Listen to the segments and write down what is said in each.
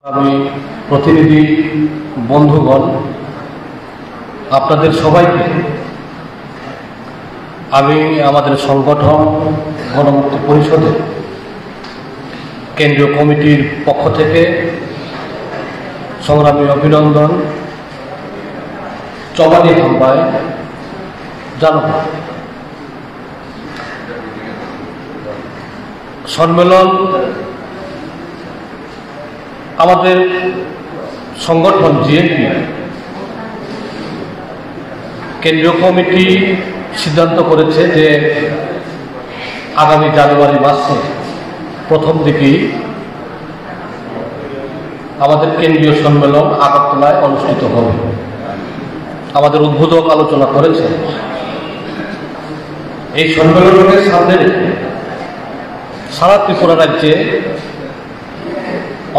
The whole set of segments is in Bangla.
আমি প্রতিনিধি বন্ধুগণ আপনাদের সবাইকে আমি আমাদের সংগঠন গণমুক্তি পরিষদের কেন্দ্রীয় কমিটির পক্ষ থেকে সংগ্রামী অভিনন্দন চবানি হামবায় জানাবো। সম্মেলন আমাদের সংগঠন জিএনপি কেন্দ্রীয় কমিটি সিদ্ধান্ত করেছে যে আগামী জানুয়ারি মাসে প্রথম দিকেই আমাদের কেন্দ্রীয় সম্মেলন আগরতলায় অনুষ্ঠিত হবে। আমাদের উদ্বোধক আলোচনা করেছে। এই সম্মেলনকে সামনে রেখে সারা ত্রিপুরা রাজ্যে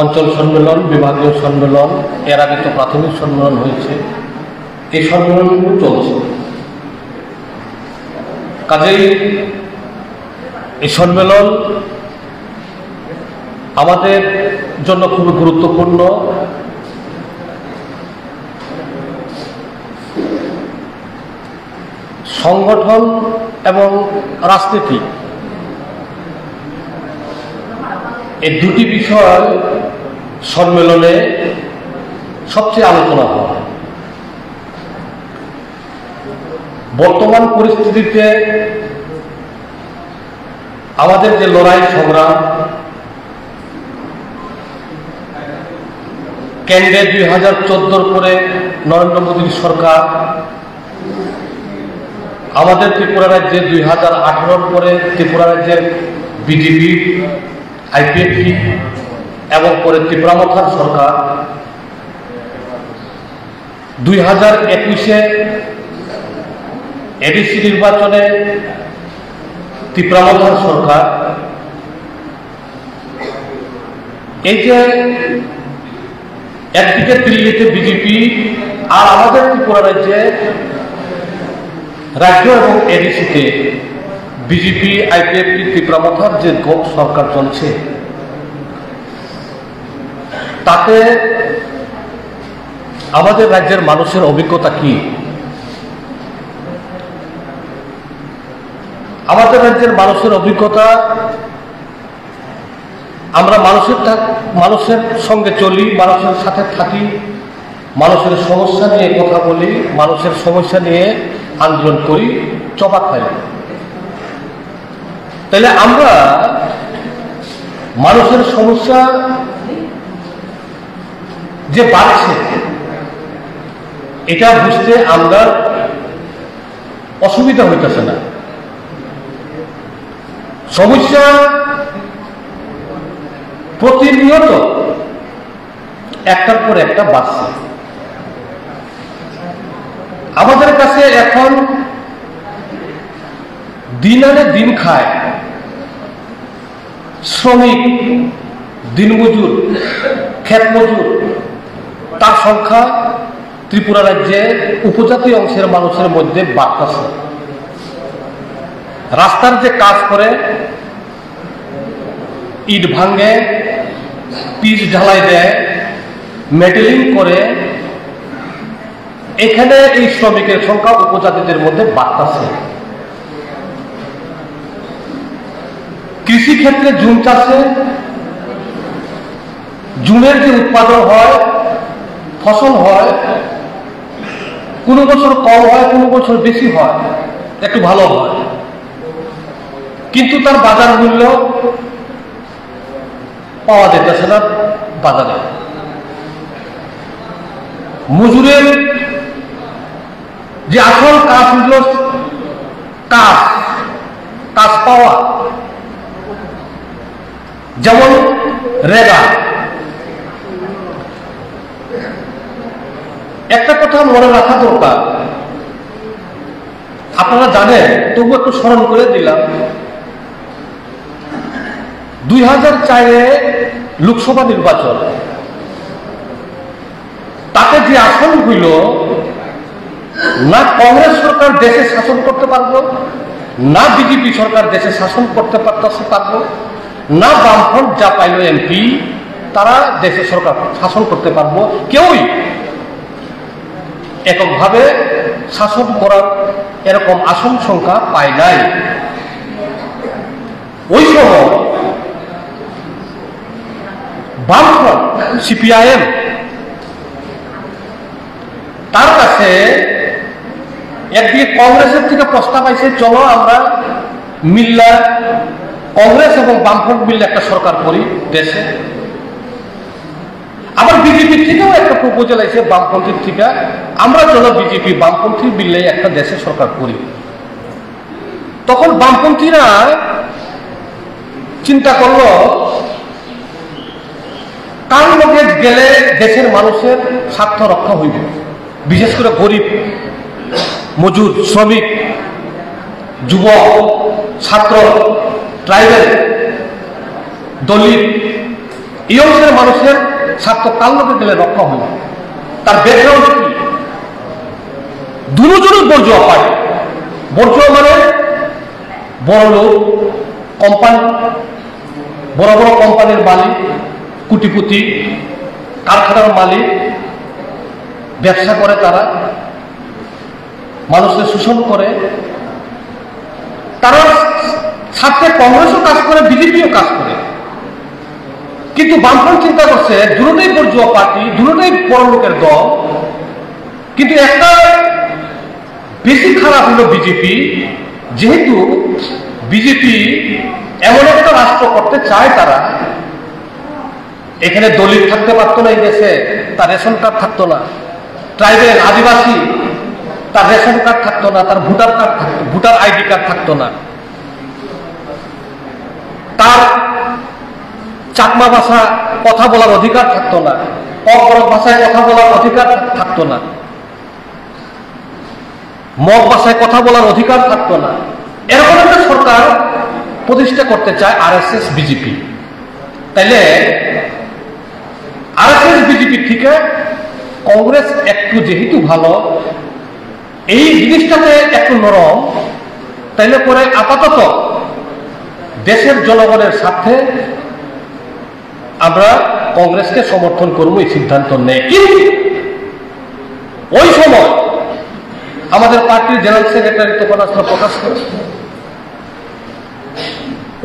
অঞ্চল সম্মেলন, বিভাগীয় সম্মেলন, এর আগে তো প্রাথমিক সম্মেলন হয়েছে, এই সম্মেলনগুলো চলছে। কাজেই এই সম্মেলন আমাদের জন্য খুবই গুরুত্বপূর্ণ। সংগঠন এবং রাজনীতি এই দুটি বিষয় সম্মেলনে সবচেয়ে আলোচনা হয়। বর্তমান পরিস্থিতিতে আমাদের যে লড়াই সংগ্রাম, কেন্দ্রে 2014 পরে নরেন্দ্র মোদীর সরকার, আমাদের ত্রিপুরা রাজ্যে 2018 পরে ত্রিপুরা রাজ্যের বিজেপি, আইপিএফটি এবং পরে ত্রিপুরামথার সরকার, 2021-এ এডিসি নির্বাচনে ত্রিপুরামথার সরকার, এই যে একদিকে দিল্লিতে বিজেপি আর আমাদের ত্রিপুরা রাজ্যে রাজ্য এবং এডিসিতে বিজেপি, আইপিএফটি, ত্রিপুরামথার যে গোপ সরকার চলছে, তাতে আমাদের রাজ্যের মানুষের অভিজ্ঞতা কি? আমাদের রাজ্যের মানুষের অভিজ্ঞতা, আমরা মানুষের সঙ্গে চলি, মানুষের সাথে থাকি, মানুষের সমস্যা নিয়ে কথা বলি, মানুষের সমস্যা নিয়ে আন্দোলন করি, চপা খাই। তাহলে আমরা মানুষের সমস্যা যে বাড়ছে এটা বুঝতে আমরা অসুবিধা হইতেছে না। সমস্যা প্রতিনিয়ত একটার পর একটা বাড়ছে। আমাদের কাছে এখন দিন আনে দিন খায় শ্রমিক, দিনমজুর, ক্ষেত মজুর, তার সংখ্যা ত্রিপুরা রাজ্যে উপজাতি অংশের মানুষের মধ্যে বাড়তেছে। রাস্তার যে কাজ করে, ইট ভাঙে, পিচ ঢালাই দেয়, মেটেলিং করে, এখানে এই শ্রমিকের সংখ্যা উপজাতিদের মধ্যে বাড়তেছে। কৃষি ক্ষেত্রে জুম চাষে জুমের যে উৎপাদন হয়, ফসল হয়, কোনো বছর কম হয়, কোনো বছর বেশি হয়, একটু ভালো হয়, কিন্তু তার বাজার মূল্য পাওয়া যেতেছে না বাজারে। মজুরের যে আসল কাজ হইল কাজ পাওয়া, যেমন রেগা। একটা কথা মনে রাখা দরকার, আপনারা জানেন, তবু একটু স্মরণ করে দিলাম, 2004-এ লোকসভা নির্বাচন, তাতে যে আসন হইল, না কংগ্রেস সরকার দেশে শাসন করতে পারবো, না বিজেপি সরকার দেশে শাসন করতে পারবো, না বামফ্রন্ট যা পাইল এমপি, তারা দেশে সরকার শাসন করতে পারবো। কেউই এককভাবে শাসন করার এরকম আসন সংখ্যা পায় নাই। ওই সময় বামফ্রন্ট সিপিআইএম তার কাছে একদিকে কংগ্রেসের থেকে প্রস্তাব আইছে, চলো আমরা মিল্লা কংগ্রেস এবং বামফ্রন্ট মিলে একটা সরকার করি দেশে। আবার বিজেপির থেকেও একটা প্রপোজাল আছে বামপন্থীর থেকে, আমরা চলো বিজেপি বামপন্থী মিলে একটা দেশে সরকার করি। তখন বামপন্থীরা চিন্তা করলো কার লগে গেলে দেশের মানুষের স্বার্থ রক্ষা হইব, বিশেষ করে গরিব, মজুর, শ্রমিক, যুবক, ছাত্র, ট্রাইবেল, দলিত, এই অংশের মানুষের স্বার্থ কার লগে গেলে রক্ষা হইব। তার ব্যাকগ্রাউন্ড কি? দুজনই বর্জুয়া পার্টি। বর্জুয়া মানে বড় লোক, কোম্পানি, বড় বড় কোম্পানির মালিক, কোটিপতি, কারখানার মালিক, ব্যবসা করে, তারা মানুষের শোষণ করে। তারা সাথে কংগ্রেসও কাজ করে, বিজেপিও কাজ করে। কিন্তু বামফ্রন্ট চিন্তা করছে দুটোই বর্জুয়া পার্টি, দুটোই বড় লোকের দল, কিন্তু একটা বেশি খারাপ হলো বিজেপি। যেহেতু বিজেপি এমন একটা রাষ্ট্র করতে চায়, তারা এখানে দলিত থাকতে পারতো না, এই দেশে তার রেশন কার্ড থাকতো না, ট্রাইবেল আদিবাসী তার রেশন কার্ড থাকতো না, তার ভোটার কার্ড থাকতো, ভোটার আইডি কার্ড থাকতো না, তার চাকমা ভাষা কথা বলার অধিকার থাকতো না, অপরক ভাষায় কথা বলার অধিকার থাকতো না, মগ ভাষায় কথা বলার অধিকার থাকতো না। এরকম একটা সরকার প্রতিষ্ঠা করতে চায় আরএসএস বিজেপি। তাইলে আরএসএস বিজেপি থেকে কংগ্রেস একটু যেহেতু ভালো, এই জিনিসটাতে একটু নরম, তাইলে পরে আপাতত দেশের জনগণের স্বার্থে আমরা কংগ্রেসকে সমর্থন করবো, এই সিদ্ধান্ত নেই। কিন্তু ওই সময় আমাদের পার্টির জেনারেল সেক্রেটারি তপনাস্ত্র প্রকাশ করে,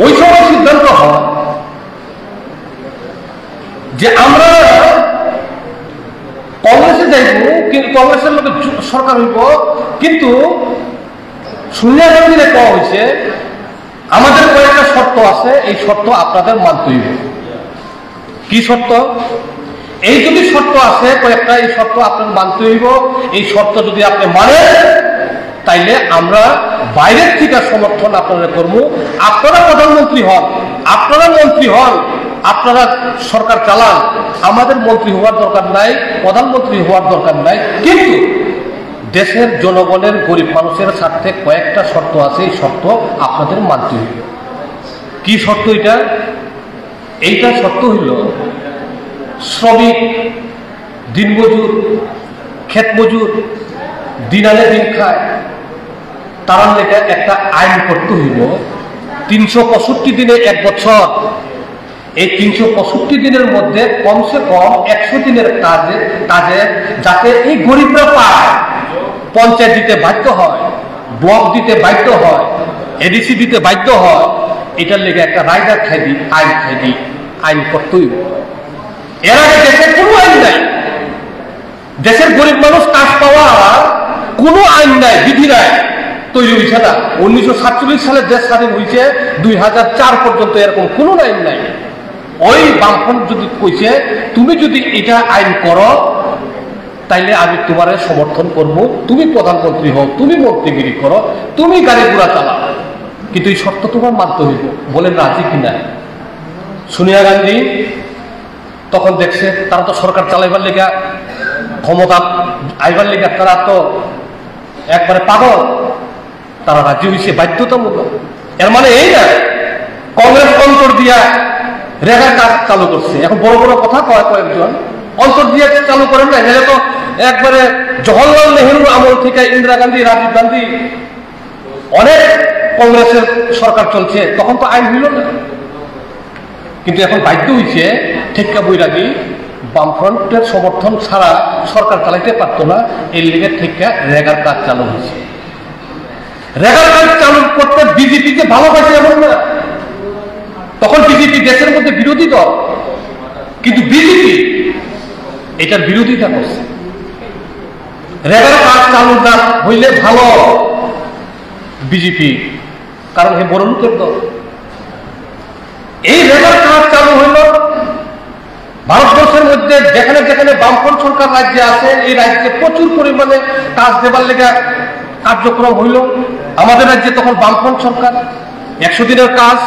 ওই সময় সিদ্ধান্ত হয় যে আমরা কংগ্রেসে যাইব, কিন্তু কংগ্রেসের লোকের সরকার হইব, কিন্তু সোনিয়া গান্ধীরে কওয়া হয়েছে আমাদের কয়েকটা শর্ত আছে, এই শর্ত আপনাদের মানতে হইব। কি শর্ত? এই যদি শর্ত আছে কয়েকটা, এই শর্ত আপনার মানতে হইব। এই শর্ত যদি আপনি মানেন, তাইলে আমরা বাইরের থেকে সমর্থন আপনারা করবো। আপনারা প্রধানমন্ত্রী হন, আপনারা মন্ত্রী হন, আপনারা সরকার চালান, আমাদের মন্ত্রী হওয়ার দরকার নাই, প্রধানমন্ত্রী হওয়ার দরকার নাই। কিন্তু দেশের জনগণের, গরিব মানুষের স্বার্থে কয়েকটা শর্ত আছে, এই শর্ত আপনাদের মানতে হইব। কি শর্ত এটা? এইটা শর্ত হইল শ্রমিক, দিনমজুর, ক্ষেত মজুর, দিন আনে দিন খায়, তার লেখা একটা আইন করতে হইব 365 দিনে 1 বছর। এই 365 দিনের মধ্যে কমসে কম 100 দিনের কাজে যাতে এই গরিবরা পায়, পঞ্চায়েত দিতে বাধ্য হয়, ব্লক দিতে বাধ্য হয়, এডিসি দিতে বাধ্য হয়, এটার লেগে একটা রাইডার খাইদি, আইন খাইদি, আইন করতেই। এর আগে দেশের কোনো আইন নাই, দেশের গরিব মানুষ কাজ পাওয়ার কোনো আইন নাই, বিধি নাই, তৈরি হয়েছে না। 1947 সালে দেশ স্বাধীন হয়েছে, 2004 পর্যন্ত এরকম কোনো আইন নাই। ওই বামফ্রন্ট যদি কইছে তুমি যদি এটা আইন করো, তাইলে আমি তোমার সমর্থন করবো, তুমি প্রধানমন্ত্রী হও, তুমি মন্ত্রীগিরি করো, তুমি গাড়ি ঘোড়া চালাও, কিন্তু এই শর্ত তোমার মানতে হইব। বলেন রাজি কিনা? সোনিয়া গান্ধী তখন দেখছে তারা তো সরকার চালাইবার লেগা, ক্ষমতা আইবার লেগা তারা তো একবারে পাগল, তারা রাজি হয়েছে বাধ্যতামূলক। এর মানে এই না কংগ্রেস অন্তর দিয়া রেগার কাজ চালু করছে। এখন বড় বড় কথা কয় কয়েকজন, অন্তর দিয়ে চালু করেন না, এখানে তো একবারে জওহরলাল নেহরুর আমল থেকে ইন্দিরা গান্ধী, রাজীব গান্ধী, অনেক কংগ্রেসের সরকার চলছে, তখন তো আইন হইল না। কিন্তু এখন বাধ্য হয়েছে ঠেক্কা বৈরাগী বামফ্রন্টের সমর্থন ছাড়া সরকার চালাইতে পারতো না, এই লিগের ঠেক্কা রেগার কাজ চালু হয়েছে। রেগার কাজ চালু করতে বিজেপিকে ভালোবাসে এমন না, তখন বিজেপি দেশের মধ্যে বিরোধী দল, কিন্তু বিজেপি এটার বিরোধিতা করছে। রেগার কাজ চালু না হইলে ভালো বিজেপি, কারণ হে বড় লোকের দল। এই রেগার কাজ চালু হইল ভারতবর্ষের মধ্যে যেখানে যেখানে বামফ্রন্ট সরকার রাজ্যে আছে, এই রাজ্যে প্রচুর পরিমাণে কাজ দেবার লেগে কার্যক্রম হইল। আমাদের রাজ্যে তখন বামফ্রন্ট সরকার 100 দিনের কাজ,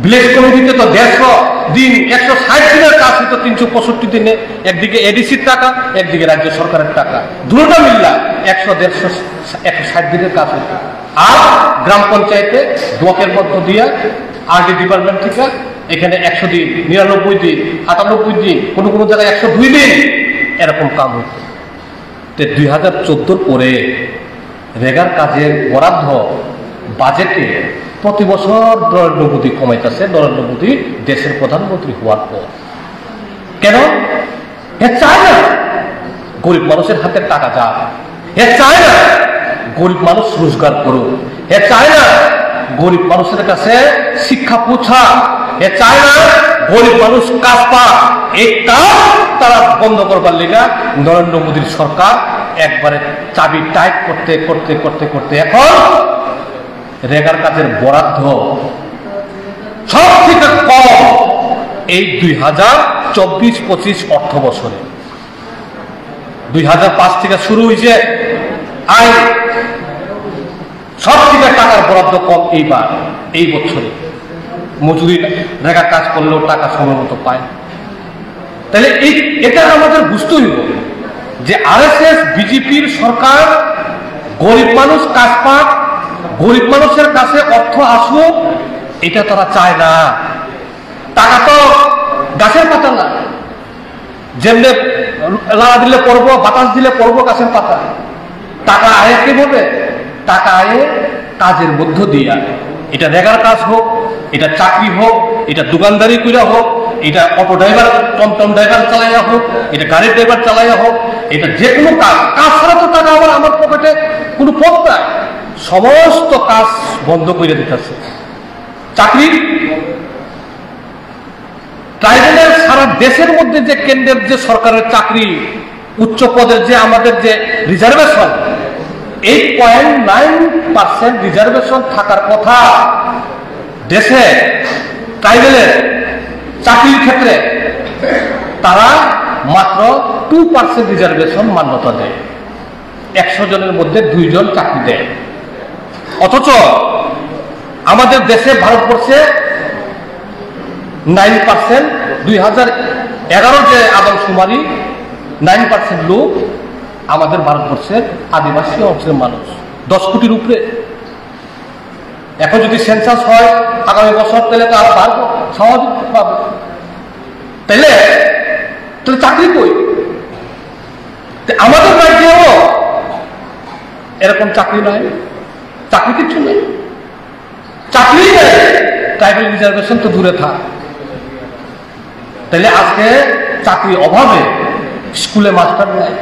ভিলেজ কমিটিতে তো 150 দিন, 160 দিনের কাজ হইতো 365 দিনে। একদিকে এডিসির টাকা, একদিকে রাজ্য সরকারের টাকা, দুটোটা মিল্লা 160 দিনের কাজ হইত। আর গ্রাম পঞ্চায়েতে ব্লকের মধ্য দিয়ে আরডি ডিপার্টমেন্ট থেকে এখানে 100 দিন, 99 দিন, 98 দিন, কোনো কোনো জায়গায় 102 দিন এরকম কাম হইত। 2014 পরে রেগার কাজের বরাদ্দ বাজেটে প্রতি বছর নরেন্দ্র মোদী কমাইতেছে, নরেন্দ্র মোদী দেশের প্রধানমন্ত্রী হওয়ার পর। কেন? এ চায় না গরিব মানুষের হাতে টাকা যাক, এ চায় না গরিব মানুষ রোজগার করুক, এ চায় না গরিব মানুষের কাছে শিক্ষা পৌঁছা, এ চায় না গরিব মানুষ কাজ পাক। এই কাজ তারা বন্ধ করবার লেগা নরেন্দ্র মোদীর সরকার একবারে চাবি টাইট করতে করতে করতে করতে এখন রেগার কাজের বরাদ্দ সব থেকে কম এই 2024-25 অর্থ বছরে। 2005 থেকে শুরু হয়েছে আইন, সব থেকে টাকার বরাদ্দ কম এইবার এই বছরে। মজুরি রেগা কাজ করলেও টাকা সময় মতো পায়। তাহলে এটা আমাদের বুঝতে হইব যে আরএসএস বিজেপির সরকার গরিব মানুষ কাজ পাক, গরিব মানুষের কাছে অর্থ আসুক, এটা তারা চায় না। টাকা তো গাছের পাতা না, যেমনি লাড়া দিলে পড়বো, বাতাস দিলে পড়বো গাছের পাতা। টাকা আয়ে কিভাবে? টাকা আয়ে কাজের মধ্য দিয়া, এটা রেগার কাজ হোক, এটা চাকরি হোক, এটা দোকানদারি কইরা হোক, এটা অটো ড্রাইভার, টমটম ড্রাইভার চালাইয়া হোক, এটা গাড়ির ড্রাইভার চালাইয়া হোক, এটা যে কোনো কাজ। কাজ ছাড়া তো টাকা আমার পকেটে কোনো পথ নাই, সমস্ত কাজ বন্ধ করে দিতেছে। চাকরি ট্রাইবেলের সারা দেশের মধ্যে যে কেন্দ্রের যে সরকারের চাকরি, উচ্চ পদের যে আমাদের যে রিজার্ভেশন, 8.9% রিজার্ভেশন থাকার কথা দেশে ট্রাইবেলের চাকরির ক্ষেত্রে, তারা মাত্র 2% রিজার্ভেশন মান্যতা দেয়। 100 জনের মধ্যে 2 জন চাকরি দেয়। অথচ আমাদের দেশে ভারতবর্ষে 9%, 2011 যে আদমশুমারি 9% লোক আমাদের ভারতবর্ষের আদিবাসী অংশের মানুষ, 10 কোটির উপরে। এখন যদি সেন্সাস হয় আগামী বছর, তাহলে তো আরো বাড়বো, স্বাভাবিক পাবে। তাহলে চাকরি কই? আমাদের রাজ্যেও এরকম চাকরি নাই, চাকরি কিছু নেই, চাকরি নেই, ট্রাইবেল রিজার্ভেশন তো দূরে থাক। তাহলে আজকে চাকরির অভাবে স্কুলে মাস্টার নাই,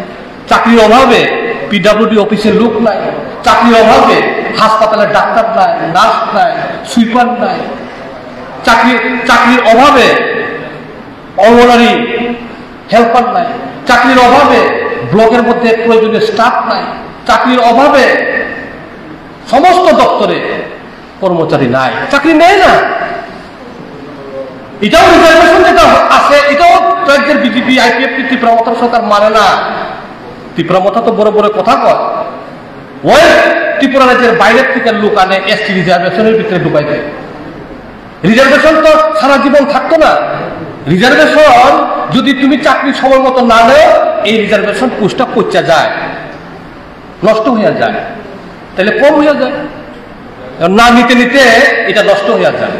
চাকরির অভাবে পিডব্লিউডি অফিসের লোক নাই, চাকরির অভাবে হাসপাতালে ডাক্তার নাই, নার্স নাই, সুইপার নাই, চাকরির অভাবে অঙ্গনারী হেল্পার নাই, চাকরির অভাবে ব্লকের মধ্যে প্রয়োজনীয় স্টাফ নাই, চাকরির অভাবে সমস্ত দপ্তরে কর্মচারী নাই, চাকরি নেই না। এটাও রিজার্ভেশন যেটা আছে, এটাও রাজ্যের বিজেপি আইপিএফ ত্রিপুরা সরকার মানে না। ত্রিপুরা মথা তো বড় বড় কথা কয়, ওই ত্রিপুরা রাজ্যের বাইরের থেকে লোক আনে এসটি রিজার্ভেশনের ভিতরে ঢুকাই দেয়। রিজার্ভেশন তো সারা জীবন থাকতো না। রিজার্ভেশন যদি তুমি চাকরি সময় মতো না নেও, এই রিজার্ভেশন পোস্টটা পচা যায়, নষ্ট হয়ে যায়, তাহলে কম হয়ে যায়, না নিতে নিতে এটা নষ্ট হয়ে যায়।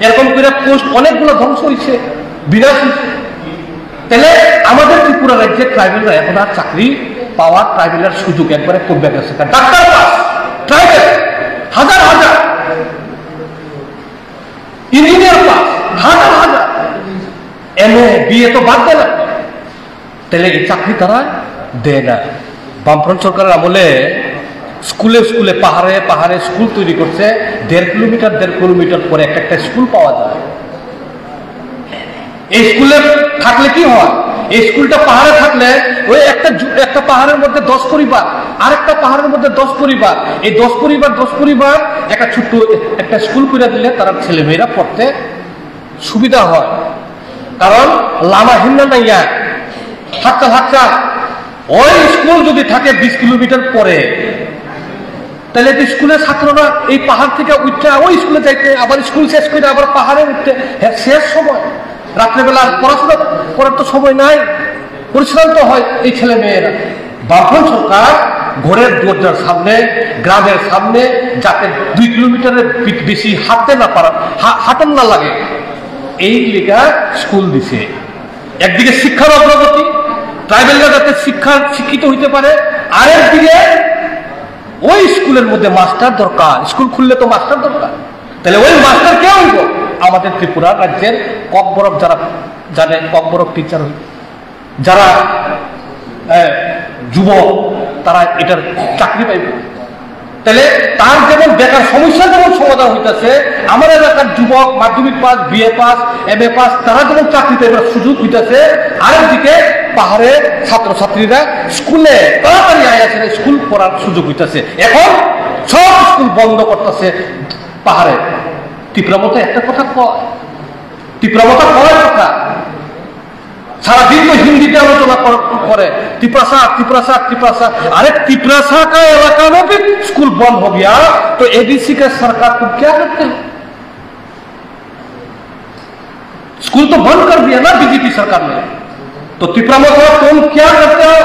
এরকম করে পোস্ট অনেকগুলো ধ্বংস হয়েছে, বিনাশ হয়েছে। তাহলে আমাদের ত্রিপুরা রাজ্যের ট্রাইবেলরা এখন আর চাকরি পাওয়ার ট্রাইবেলের সুযোগ একবারে কমে গেছে। ডাক্তার পাস ট্রাইবেল হাজার হাজার, ইঞ্জিনিয়ার পাস হাজার হাজার, MA BA তো বাদ দেয় না, তাহলে এই চাকরি তারা দেয় না। বামফ্রন্ট সরকারের আমলে স্কুলে স্কুলে পাহাড়ে পাহাড়ে স্কুল তৈরি করছে, 1.5 কিলোমিটার পরে একটা স্কুল পাওয়া যায়। এই স্কুলে থাকলে কি হয়, এই স্কুলটা পাহাড়ে থাকলে ওই একটা পাহাড়ের মধ্যে 10 পরিবার, আরেকটা পাহাড়ের মধ্যে 10 পরিবার, এই 10 পরিবার একটা ছোট্ট একটা স্কুল করে দিলে তারা ছেলেমেয়েরা পড়তে সুবিধা হয়। কারণ লামা হিন্না নাইয়া হাঁটতে ওই স্কুল যদি থাকে 20 কিলোমিটার পরে, তাহলে স্কুলের ছাত্ররা এই পাহাড় থেকে উঠতে ওই স্কুলে যাইতে, আবার স্কুল শেষ করে আবার পাহাড়ে উঠতে, শেষ সময় রাত্রেবেলা পড়াশোনা করার তো সময় নাই, পরিশ্রান্ত হয় এই ছেলে মেয়েরা। বামফ্রন্ট সরকার ঘরের দরজার সামনে, গ্রামের সামনে, যাতে 2 কিলোমিটারের বেশি হাঁটন না লাগে, এই লেখা স্কুল দিছে। একদিকে শিক্ষার অগ্রগতি, ট্রাইবেলরা যাতে শিক্ষিত হইতে পারে, আর একদিকে ওই স্কুলের মধ্যে মাস্টার দরকার, স্কুল খুললে তো মাস্টার দরকার। তাহলে ওই মাস্টার কে হইব? আমাদের ত্রিপুরা রাজ্যের ককবরক যারা জানে, ককবরক টিচার, যারা যুবক, তারা এটার চাকরি পাইবে। তাহলে তার যেমন বেকার সমস্যা যেমন সমাধান হইতেছে, আমার এলাকার যুবক মাধ্যমিক pass, BA pass, MA pass, তারা যেমন চাকরি পাইবার সুযোগ হইতেছে, আরেকদিকে পাহাড়ে ছাত্রছাত্রীরা স্কুলে তাড়াতাড়ি আইয়াছে স্কুল পড়ার সুযোগ হইতেছে। এখন সব স্কুল বন্ধ করতেছে পাহাড়ে। ত্রিপুরামতা একটা কথা কয়, ত্রিপুরামতা কয় কথা, সারাদিন তো হিন্দিতে আলোচনা করে, ত্রিপুরা। अरे त्रिपुरा का इलाका में भी स्कूल बंद हो गया तो एडीसी का सरकार तुम क्या करते हो? स्कूल तो बंद कर दिया ना बीजेपी सरकार ने, तो त्रिपुरा में तुम क्या करते हो?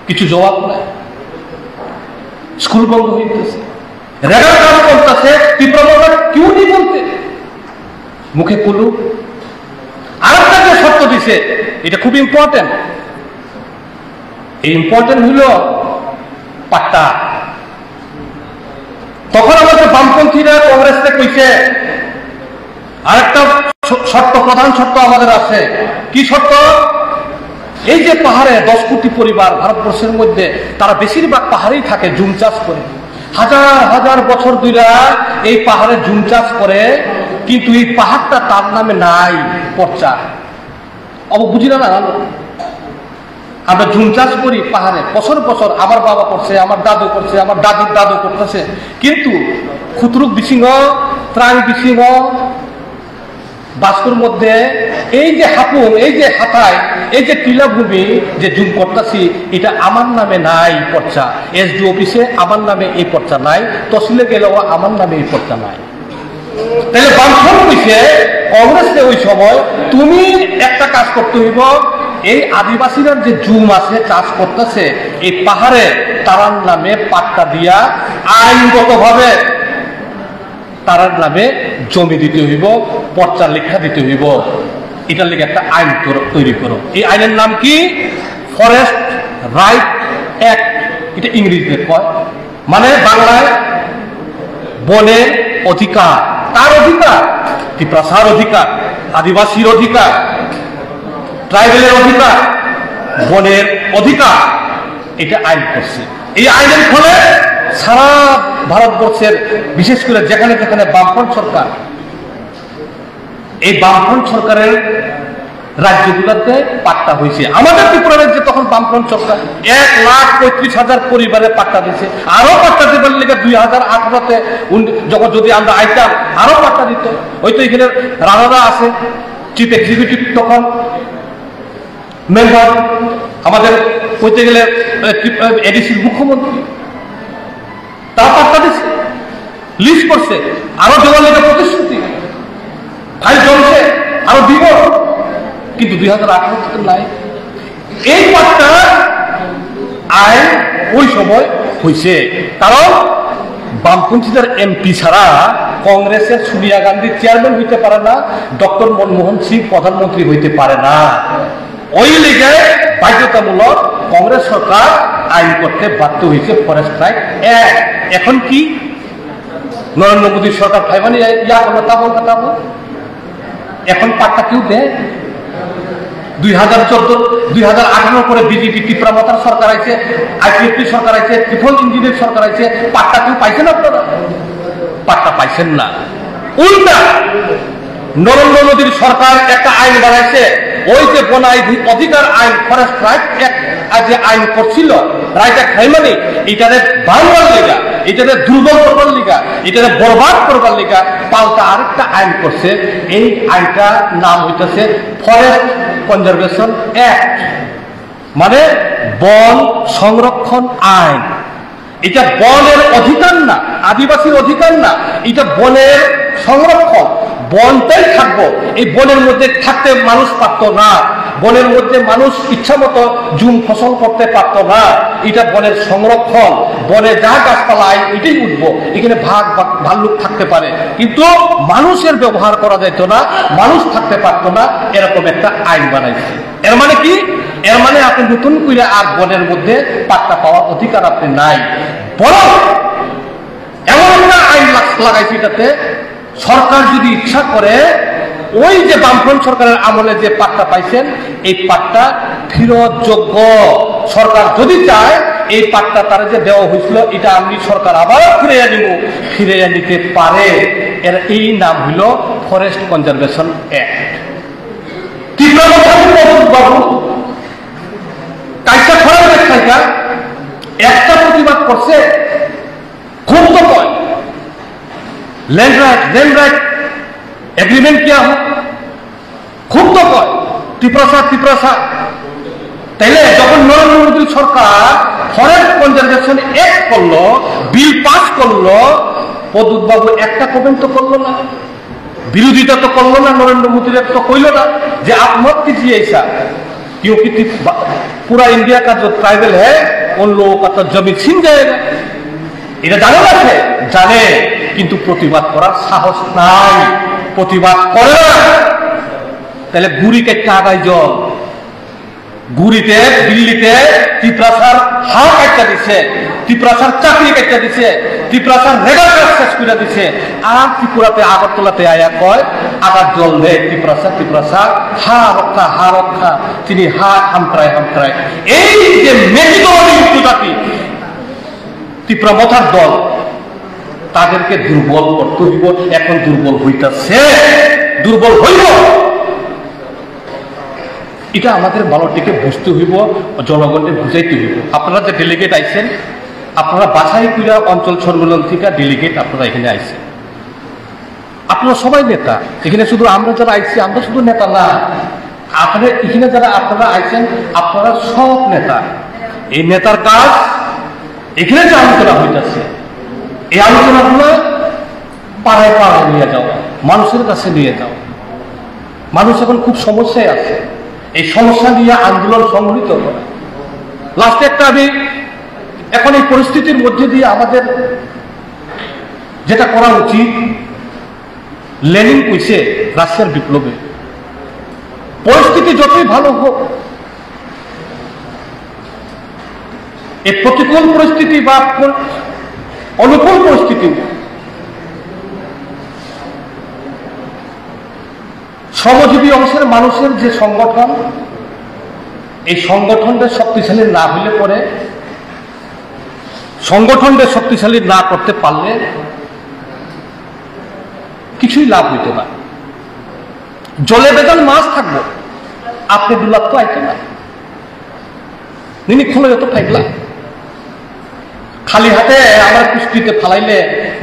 কিছু জবাব নাই। স্কুল বন্ধ হইতেছে, রেগার কাজ করতেছে, ত্রিপুরা क्यों नहीं बोलते? মুখে কুলু। আরেকটা যে শর্ত দিছে, এটা খুব ইম্পর্টেন্ট। এই ইম্পর্টেন্ট হইল পাট্টা। তখন আমাদের বামপন্থীরা কংগ্রেসকে কইছে আরেকটা শর্ত, প্রধান শর্ত আমাদের আছে। কি শর্ত? এই যে পাহাড়ে 10 কোটি পরিবার ভারতবর্ষের মধ্যে, তারা বেশিরভাগ পাহাড়েই থাকে, জুম চাষ করে, হাজার বছর ধরে এই পাহাড়ে জুম চাষ করে, কিন্তু এই পাহাড়টা তার নামে নাই পর্চা। বুঝি না, আমরা জুম চাষ করি পাহাড়ে বছর বছর, আমার বাবা করছে, আমার দাদু করছে, আমার দাদুর দাদু করতেছে, কিন্তু খুতরুক বিসিংহ, ত্রাং বিসিংহ, বাস্কুর মধ্যে এই যে হাপুন, এই যে হাতায়, এই যে টিলাভূমি যে জুম করতেছি, এটা আমার নামে নাই পর্চা। SDO অফিসে আমার নামে এই পর্চা নাই, তহসিলে গেলেও আমার নামে এই পর্চা নাই। তাহলে বামফ্রন্ট কইছে কংগ্রেসে ওই সময়, তুমি একটা কাজ করতে হইব, এই আদিবাসীরা যে জুম আছে চাষ করতেছে এই পাহাড়ে, তারার নামে পাট্টা দিয়া আইনগতভাবে তারার নামে জমি দিতে হইব, পর্চা লেখা দিতে হইব। এটার লেগে একটা আইন তৈরি করো। এই আইনের নাম কি? Forest right act. এটা ইংরেজিতে কয়, মানে বাংলায় বনের অধিকার। তার অধিকার, ত্রিপুরার অধিকার, আদিবাসীর অধিকার, ট্রাইবেলের অধিকার, বনের অধিকার, এটা আইন করছে। এই আইনের ফলে সারা ভারতবর্ষের, বিশেষ করে যেখানে যেখানে বামফ্রন্ট সরকার, এই বামফ্রন্ট সরকারের রাজ্যগুলোতে পাট্টা হয়েছে। আমাদের ত্রিপুরা রাজ্যে তখন বামফ্রন্ট সরকার 1,35,000 পরিবারে পাট্টা দিয়েছে। আরো পাট্টা দেবার লেগে 2018-তে যখন যদি আমরা আইতাম আরো পাট্টা দিত। হয়তো এখানে রানারা আছে, চিফ এক্সিকিউটিভ তখন মেম্বার, আমাদের কইতে গেলে এডিসির মুখ্যমন্ত্রী, তারা পাট্টা দিচ্ছে, লিস্ট করছে, আরো দেওয়ার লেগে প্রতিশ্রুতি, ফাইল চলছে, আরো দিব, কিন্তু 2018-তে নাই। এই পাট্টা আইন ওই সময় হয়েছে, কারণ বামপন্থীদের MP ছাড়া কংগ্রেসের সোনিয়া গান্ধী চেয়ারম্যান হইতে পারে না, ডক্টর মনমোহন সিং প্রধানমন্ত্রী হইতে পারে না। ওই লিগে বাধ্যতামূলক কংগ্রেস সরকার আইন করতে বাধ্য হয়েছে ফরেস্ট রাইট অ্যাক্ট। এখন কি নরেন্দ্র মোদীর সরকার ফাইবানি ইয়া করলো, তা বল এখন পাট্টা কেউ দেয়? 2018 পরে বিজেপি ত্রিপুরামতার সরকার আছে, আইপিএফপি সরকার আছে, ট্রিপল ইঞ্জিনের সরকার আছে, পাট্টা কেউ পাইছেন আপনারা? পাট্টা পাইছেন না। উল্টা নরেন্দ্র মোদীর সরকার একটা আইন বানাইছে, ওই যে বন অধিকার আইন, ফরেস্ট রাইট যে আইন করছিল, রাইট অ্যাক্ট হাইমানি, এটারে ভাঙবার লিগা, এটারে দুর্বল করবার লিগা, এটারে বরবাদ করবার লিগা পাল্টা আরেকটা আইন করছে। এই আইনটার নাম হইতেছে ফরেস্ট কনজারভেশন অ্যাক্ট, মানে বন সংরক্ষণ আইন। এটা বনের অধিকার না, আদিবাসীর অধিকার না, এটা বনের সংরক্ষণ। বনটাই থাকবো, এই বনের মধ্যে থাকতে মানুষ পারত না, বনের মধ্যে মানুষ ইচ্ছা মতো জুম ফসল করতে পারত না। এটা বনের সংরক্ষণ, বনে যা গাছপালা আইন এটাই উঠবো, এখানে ভাল্লুক থাকতে পারে, কিন্তু মানুষের ব্যবহার করা যেত না, মানুষ থাকতে পারতো না, এরকম একটা আইন বানাইছে। এর মানে কি? এর মানে আপনি নতুন করে আর বনের মধ্যে পাট্টা পাওয়ার অধিকার আপনি নাই। বরং এমন একটা আইন লাগাইছে, এটাতে সরকার যদি ইচ্ছা করে, ওই যে বামফ্রন্ট সরকারের আমলে যে পাট্টা পাইছেন, এই পাট্টা ফেরতযোগ্য। সরকার যদি চায় এই পাট্টা তারা যে দেওয়া হয়েছিল, এটা আমি সরকার আবার ফিরে নিতে পারে। এর এই নাম হইল ফরেস্ট কনজারভেশন অ্যাক্ট। বাবু কাইসা খরার একটা প্রতিবাদ করছে, খুব তো কয় लैंड राइट एग्रीमेंट किया हो, खूब तो कय ত্রিপুরা তাইলে যখন নরেন্দ্র মোদী সরকার ফরেস্ট কনজারভেশন অ্যাক্ট করলো, বিল পাস করলো, প্রদ্যুৎ বাবু একটা কমেন্ট তো করলো না, বিরোধিতা তো করলো না, নরেন্দ্র মোদীর তো কইল না যে आप मत कीजिए ऐसा, क्योंकि पूरा इंडिया का जो ट्राइबल है उन लोगों का तो जमीन छिन जाएगा। এটা জানো আছে, জানে, কিন্তু প্রতিবাদ করার সাহস নাই, প্রতিবাদ করে না। তাহলে গুড়ি কেটে আগায় জল, গুড়িতে দিল্লিতে ত্রিপুরাসার হাল কাটটা দিছে, ত্রিপুরাসার চাকরি কাটটা দিছে, ত্রিপুরাসার রেগার শেষ করে দিছে, আর ত্রিপুরাতে আগরতলাতে আয়া কয় আগার জল দেয় ত্রিপুরাসা হা রক্ষা, তিনি হা হামট্রায়। এই যে মেঘদলী জাতি ত্রিপুরা মথার দল, তাদেরকে দুর্বল করতে হইব। এখন দুর্বল হইতেছে, দুর্বল হইব, এটা আমাদের ভালোটিকে বুঝতে হইব, জনগণকে বুঝাইতে হইব। আপনারা যে ডেলিগেট আইছেন, আপনারা বাছাই কইরা অঞ্চল সম্মেলন থেকে ডেলিগেট আপনারা এখানে আইছেন, আপনারা সবাই নেতা। এখানে শুধু আমরা যারা আইছি, আমরা শুধু নেতা না, আপনারা এখানে যারা আপনারা আইছেন, আপনারা সব নেতা। এই নেতার কাজ এখানে যে আলোচনা হইতেছে, এই আলোচনাগুলো পাড়ায় নিয়ে যাও, মানুষের কাছে নিয়ে যাও। মানুষ এখন খুব সমস্যায় আছে, এই সমস্যা নিয়ে আন্দোলন সংগঠিত করা। লাস্টে একটা আমি এখন এই পরিস্থিতির মধ্যে দিয়ে আমাদের যেটা করা উচিত, লেনিন কইছে রাশিয়ার বিপ্লবে, পরিস্থিতি যতই ভালো হোক, এই প্রতিকূল পরিস্থিতি বা অনুকূল পরিস্থিতি, শ্রমজীবী অংশের মানুষের যে সংগঠন, এই সংগঠনটা শক্তিশালী না হইলে পরে, সংগঠনটা শক্তিশালী না করতে পারলে কিছুই লাভ হইতে না। জলে বেজাল মাছ থাকবো, আপনি দুলাপ তো আইতে না, নিনি খোলো যত ফাইকলা খালি হাতে আমার কুষ্টিতে ফালাইলে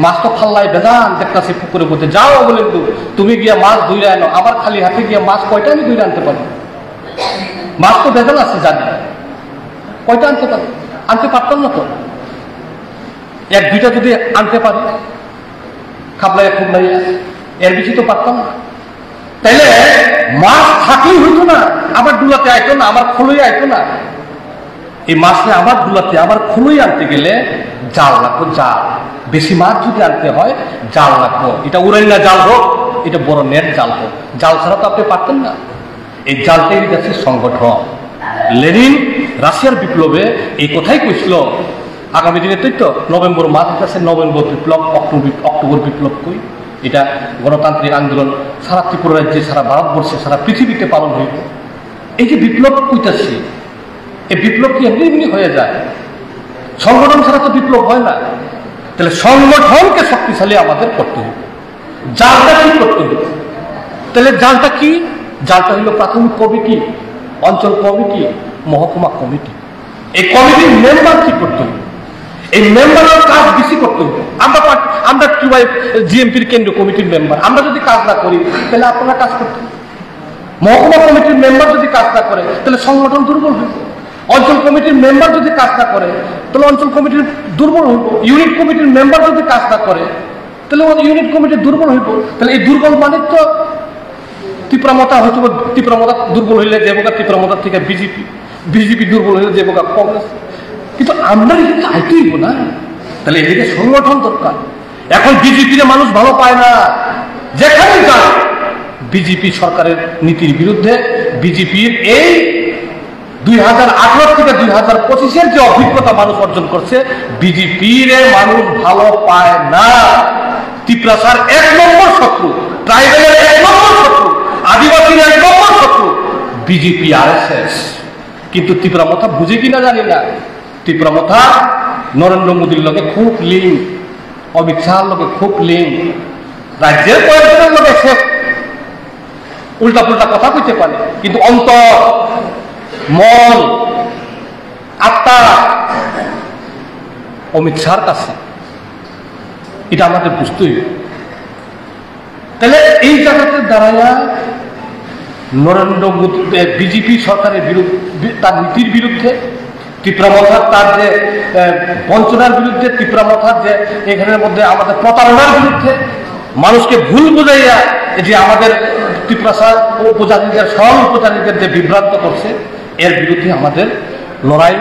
মাছ তো ফাল্লাই বেজান দেখতেছি পুকুরে বলতে যাও বলে, তুমি গিয়া মাছ ধুইরে আনো, আবার খালি হাতে গিয়া মাছ কয়টা আমি ধুইরে আনতে পারবো? মাছ তো বেজান আছে জানি, কয়টা আনতে পারবো? আনতে পারতাম না তো, এক দুইটা যদি আনতে পারি খাবলাইয়া খুবলাইয়া, এর বেশি তো পারতাম না। তাইলে মাছ থাকলেই হইতো না, আবার ডুলাতে আইতো না, আমার খোলই আইতো না। এই মাছটা আবার ডুলাতে আবার খোলই আনতে গেলে জাল লাগবো, জাল। বেশি মাছ যদি আনতে হয় জাল লাগবো, এটা উড়াইনা জাল হোক, এটা বড় নেট জাল হোক, জাল ছাড়া তো আপনি পারতেন না। এই জালটাই গেছে সংগঠন। লেনিন রাশিয়ার বিপ্লবে এই কথাই কইছিল, আগামী দিনে তো নভেম্বর মাস আছে, নভেম্বর বিপ্লব, অক্টোবর বিপ্লব কই, এটা গণতান্ত্রিক আন্দোলন সারা ত্রিপুরা রাজ্যে, সারা ভারতবর্ষে, সারা পৃথিবীতে পালন হইব। এই যে বিপ্লব কইতাছি, এই বিপ্লব কি এমনি এমনি হয়ে যায়? সংগঠন ছাড়া তো বিপ্লব হয় না। তাহলে সংগঠনকে শক্তিশালী আমাদের করতে হবে, জালটা কি করতে হবে। তাহলে জালটা কি? জালটা হইল প্রাথমিক কমিটি, অঞ্চল কমিটি, মহকুমা কমিটি। এই কমিটির মেম্বার কি করতে হবে? এই মেম্বারের কাজ বেশি করতে হবে। আমরা জিএমপির কেন্দ্রীয় কমিটির মেম্বার, আমরা যদি কাজ না করি তাহলে আপনারা কাজ করতে হবে। মহকুমা কমিটির মেম্বার যদি কাজ না করে তাহলে সংগঠন দুর্বল হইব। অঞ্চল কমিটির মেম্বার যদি কাজ না করে তাহলে অঞ্চল কমিটির দুর্বল হইব। ইউনিট কমিটির মেম্বার যদি কাজ না করে তাহলে ইউনিট কমিটি দুর্বল হইব। তাহলে এই দুর্বল মানে তো তীব্রমতা হয়তো, তীব্রমতা দুর্বল হইলে দেবকা তীব্রমতার থেকে বিজেপি দুর্বল হইলে দেবকা কংগ্রেস। কিন্তু আমরা এদিকে আইতে হইব না। তাহলে এদিকে সংগঠন দরকার। এখন বিজেপির মানুষ ভালো পায় না, যেখানে যায় বিজেপি সরকারের নীতির বিরুদ্ধে। বিজেপির এই 2018 থেকে 2025 যে অভিজ্ঞতা মানুষ অর্জন করছে, বিজেপির মানুষ ভালো পায় না। ত্রিপুরার 1 নম্বর শত্রু, ট্রাইবেলের 1 নম্বর শত্রু, আদিবাসীর 1 নম্বর শত্রু বিজেপি RSS। কিন্তু তীব্রমতা বুঝে কিনা জানি না। তীব্রমতা নরেন্দ্র মোদীর লগে খুব লিঙ্ক, অমিত শাহর লগে খুব লিঙ্ক, রাজ্যের কয়েকজনের লগে সে উল্টা পুল্টা কথা কইতে পারে, কিন্তু অন্তর, মন, আত্মা অমিত শাহর কাছে। এটা আমাদের বুঝতে হবে। তাহলে এই জায়গাতে দাঁড়ায়া নরেন্দ্র মোদী বিজেপি সরকারের বিরুদ্ধে, তার নীতির বিরুদ্ধে, তীব্রমথার তার যে বঞ্চনার বিরুদ্ধে, তীব্রমথার যে এখানের মধ্যে আমাদের প্রতারণার বিরুদ্ধে, মানুষকে ভুল বুঝাইয়া যে আমাদের ত্রিপুরা উপজাতিদের, সব উপজাতিদের যে বিভ্রান্ত করছে, এর বিরুদ্ধে আমাদের লড়াই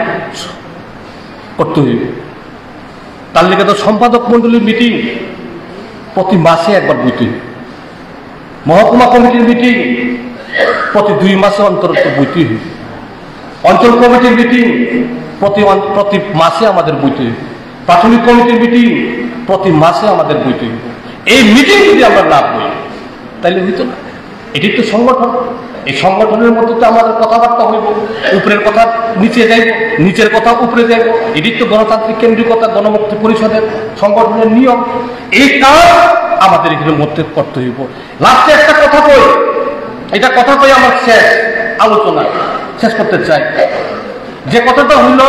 করতে হইবে। তার লেগে তো সম্পাদক মন্ডলীর মিটিং প্রতি মাসে একবার বইতে হইবে, মহকুমা কমিটির মিটিং প্রতি 2 মাসে অন্তর বইতে হইবে, অঞ্চল কমিটির মিটিং প্রতি মাসে আমাদের বইতে হইবে, প্রাথমিক কমিটির মিটিং প্রতি মাসে আমাদের বইতে হইবে। এই মিটিং যদি আমরা না বই তাহলে হইতো না। এটি তো সংগঠন। এই সংগঠনের মধ্যে তো আমাদের কথাবার্তা হইব, উপরের কথা নিচে যাইব, নিচের কথা উপরে যাইব। এটি তো গণতান্ত্রিক কেন্দ্রিকতা, গণমুক্তি পরিষদের সংগঠনের নিয়ম। এই কাজ আমাদের এখানে মধ্যে করতে হইব। লাস্টে একটা কথা কই, এটা কথা কই আমার শেষ আলোচনা শেষ করতে চাই। যে কথাটা হইল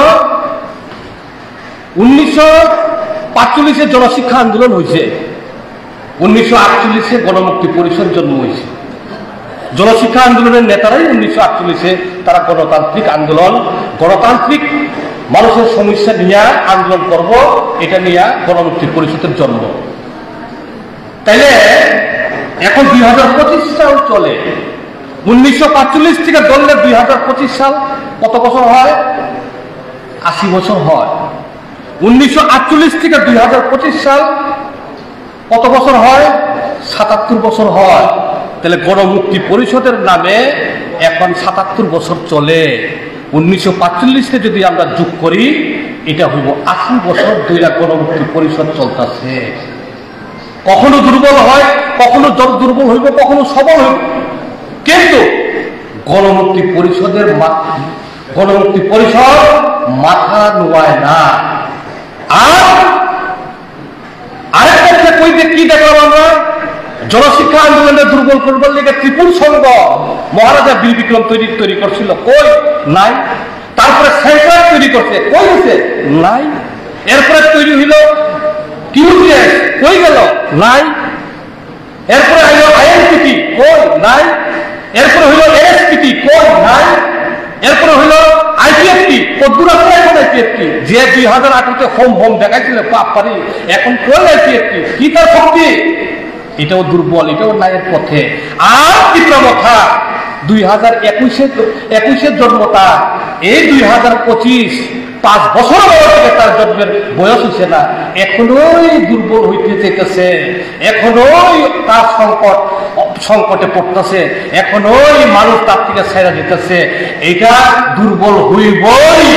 1945 জনশিক্ষা আন্দোলন হয়েছে, 1948 গণমুক্তি পরিষদ জন্ম হয়েছে। জনশিক্ষা আন্দোলনের নেতারাই 1948 তারা গণতান্ত্রিক আন্দোলন, গণতান্ত্রিক মানুষের সমস্যা নিয়ে আন্দোলন করব, এটা নিয়ে গণমুক্তি পরিষদের জন্ম। তাইলে এখন 2025 সাল চলে। 1945 থেকে ধরলে 2025 সাল কত বছর হয়? 80 বছর হয়। 1948 থেকে 2025 সাল কত বছর হয়? 77 বছর হয়। তাহলে গণমুক্তি পরিষদের নামে এখন 77 বছর চলে। 1945-কে যদি আমরা যোগ করি, এটা হইব 80 বছর ধরে গণমুক্তি পরিষদ চলতেছে। কখনো দুর্বল হয়, কখনো দুর্বল হইব, কখনো সবল হইব, কিন্তু গণমুক্তি পরিষদ মাথা নোয়ায় না। আর আরেকটা কইতে কি দেখলাম আমরা, জনশিক্ষা আন্দোলনের দুর্বল করবার লেগে ত্রিপুর সংঘ মহারাজা বীর বিক্রম তৈরি করছিল, কই নাই। তারপরে সেন্টার তৈরি করছে, কই হয়েছে নাই। এরপরে তৈরি হইল কিউজিএস, কই গেল নাই। এরপরে হইল আইএনপিটি, কই নাই। এরপরে হইল এসপিটি, কই নাই। এরপরে হইল আইপিএফটি, কদ্দুর আছে এখন আইপিএফটি, যে 2018-তে হোম দেখাইছিল পাপ পারি, এখন কই আইপিএফটি, কি তার শক্তি? এটাও দুর্বল, এটাও নায়ের পথে। আর তীব্রমথা 2021-এর জন্মতা, এই 2025 5 বছর বয়স তার জন্মের বয়স হয়েছে না, এখনোই দুর্বল হইতে চাইতেছে, এখনোই তার সংকটে পড়তেছে, এখনোই মানুষ তার থেকে ছেড়ে যেতেছে। এটা দুর্বল হইবই।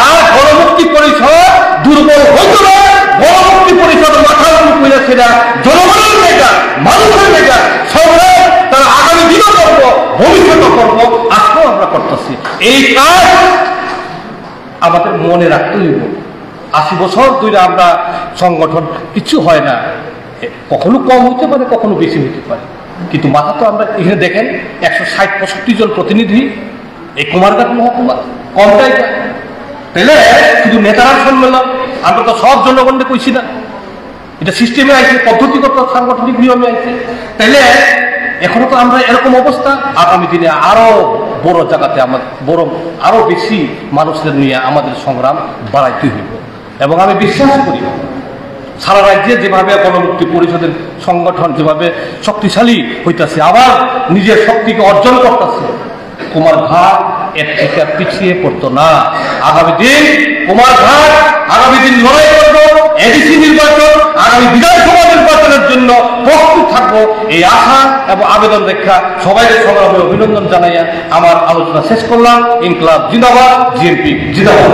আর গণমুক্তি পরিষদ দুর্বল হইত না, গণমুক্তি পরিষদ মাথার উপর করেছে না, জনগণের মেগা, মানুষের মেগা সংগ্রাম তারা আগামী দিনও করবো, ভবিষ্যৎও করবো, আজকেও আমরা করতেছি। এই কাজ আমাদের মনে রাখতে হইব। 80 বছর ধরে আমরা সংগঠন কিছু হয় না, কখনো কম হতে পারে, কখনো বেশি হতে পারে, কিন্তু মাথা তো আমরা এখানে দেখেন 160-65 জন প্রতিনিধি এই কুমারঘাট মহকুমা, কমটাই তাহলে শুধু নেতারা সম্মেলন, আমরা তো সব জনগণকে কইছি না, এটা সিস্টেমে আইছে, পদ্ধতিগত সাংগঠনিক নিয়মে আইছে। তাইলে এখনো তো আমরা এরকম অবস্থা, আগামী দিনে আরো বড় জায়গাতে আমার বড় আরো বেশি মানুষদের নিয়ে আমাদের সংগ্রাম বাড়াইতে হইব। এবং আমি বিশ্বাস করি সারা রাজ্যে যেভাবে গণমুক্তি পরিষদের সংগঠন যেভাবে শক্তিশালী হইতেছে, আবার নিজের শক্তিকে অর্জন করতেছে, কুমারঘাট এর থেকে পিছিয়ে পড়তো না। আগামী দিন কুমারঘাট আগামী দিন লড়াই করবো, এডিসি নির্বাচন, আগামী বিধানসভা নির্বাচনের জন্য প্রস্তুত থাকবো, এই আশা এবং আবেদন রেখা সবাইকে সংগ্রামে অভিনন্দন জানাইয়া আমার আলোচনা শেষ করলাম। ইনকলাব জিন্দাবাদ, জিএমপি জিন্দাবাদ।